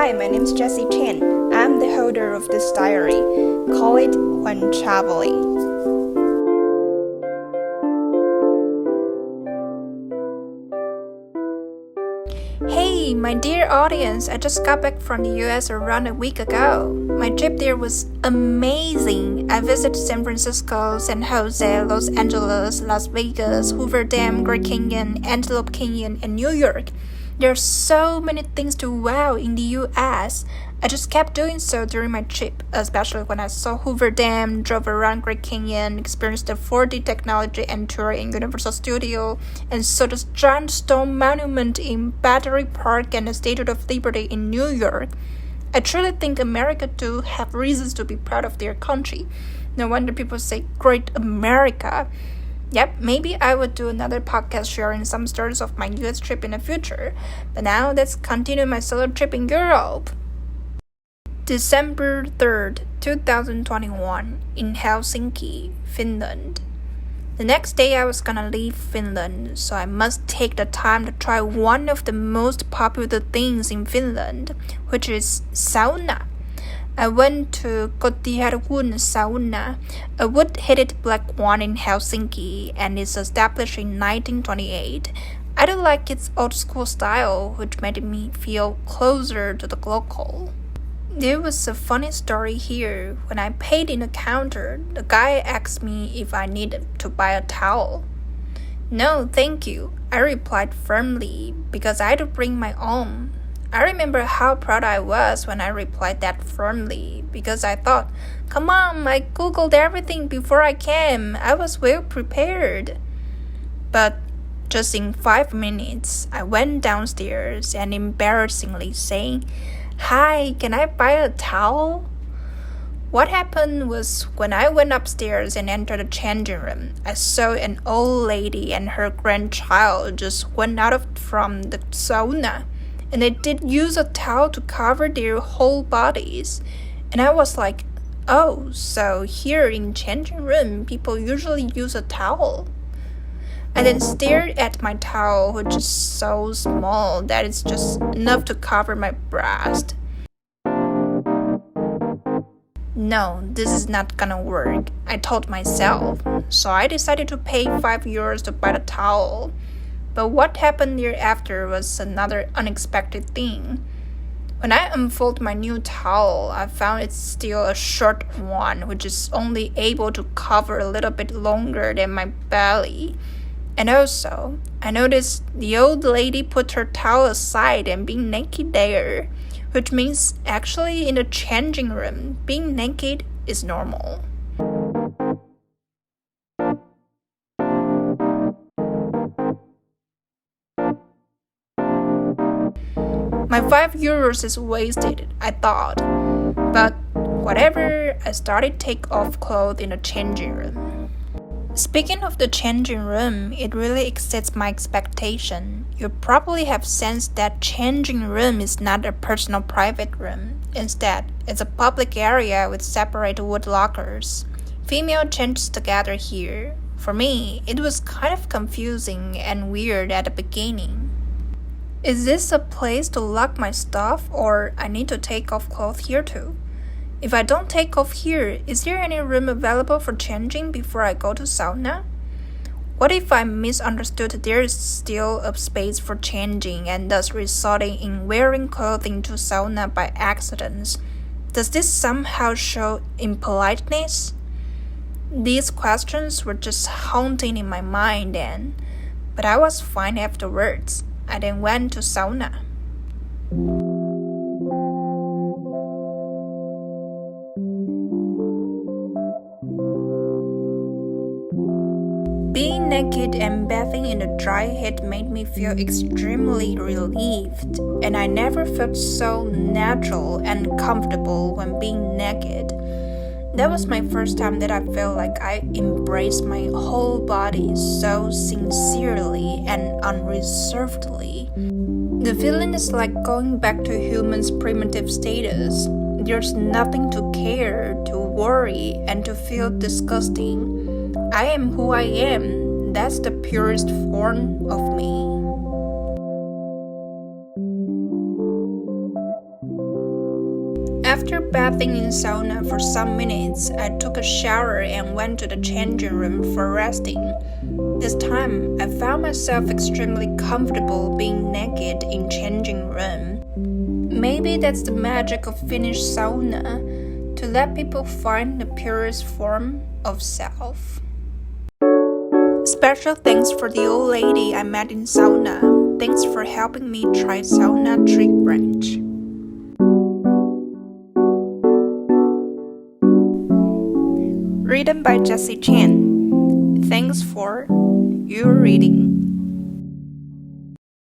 Hi, my name is Jessie Chin. I'm the holder of this diary. Call it When Traveling. Hey, my dear audience, I just got back from the US around a week ago. My trip there was amazing. I visited San Francisco, San Jose, Los Angeles, Las Vegas, Hoover Dam, Grand Canyon, Antelope Canyon, and New York. There are so many things to wow in the US. I just kept doing so during my trip, especially when I saw Hoover Dam, drove around Grand Canyon, experienced the 4D technology and tour in Universal Studio, and saw the giant stone monument in Battery Park and the Statue of Liberty in New York. I truly think America do have reasons to be proud of their country. No wonder people say, Great America. Yep, maybe I would do another podcast sharing some stories of my US trip in the future. But now let's continue my solo trip in Europe. December 3rd, 2021, in Helsinki, Finland. The next day I was gonna leave Finland, so I must take the time to try one of the most popular things in Finland, which is sauna. I went to Kotiharjun Sauna, a wood-headed black one in Helsinki, and it's established in 1928. I do like its old-school style, which made me feel closer to the local. There was a funny story here. When I paid in the counter, the guy asked me if I needed to buy a towel. No, thank you, I replied firmly, because I had to bring my own. I remember how proud I was when I replied that firmly, because I thought, come on, I googled everything before I came. I was well prepared. But just in 5 minutes, I went downstairs and embarrassingly saying, Hi, can I buy a towel? What happened was when I went upstairs and entered the changing room, I saw an old lady and her grandchild just went out from the sauna. And they did use a towel to cover their whole bodies. And I was like, oh, so here in changing room, people usually use a towel. I then stared at my towel, which is so small that it's just enough to cover my breast. No, this is not gonna work, I told myself. So I decided to pay €5 to buy the towel. But what happened thereafter was another unexpected thing. When I unfolded my new towel, I found it's still a short one, which is only able to cover a little bit longer than my belly. And also, I noticed the old lady put her towel aside and being naked there, which means actually in the changing room, being naked is normal. My €5 is wasted, I thought. But whatever, I started take off clothes in the changing room. Speaking of the changing room, it really exceeds my expectation. You probably have sensed that changing room is not a personal private room. Instead, it's a public area with separate wood lockers. Female changes together here. For me, it was kind of confusing and weird at the beginning. Is this a place to lock my stuff, or I need to take off clothes here too? If I don't take off here, is there any room available for changing before I go to sauna? What if I misunderstood there is still a space for changing and thus resulting in wearing clothing to sauna by accident? Does this somehow show impoliteness? These questions were just haunting in my mind then, but I was fine afterwards. I then went to sauna. Being naked and bathing in the dry heat made me feel extremely relieved, and I never felt so natural and comfortable when being naked. That was my first time that I felt like I embraced my whole body so sincerely and unreservedly. The feeling is like going back to humans' primitive status. There's nothing to care, to worry, and to feel disgusting. I am who I am. That's the purest form of me. After bathing in sauna for some minutes, I took a shower and went to the changing room for resting. This time, I found myself extremely comfortable being naked in changing room. Maybe that's the magic of Finnish sauna, to let people find the purest form of self. Special thanks for the old lady I met in sauna. Thanks for helping me try sauna tree branch. Written by Jessie Chan. Thanks for your reading.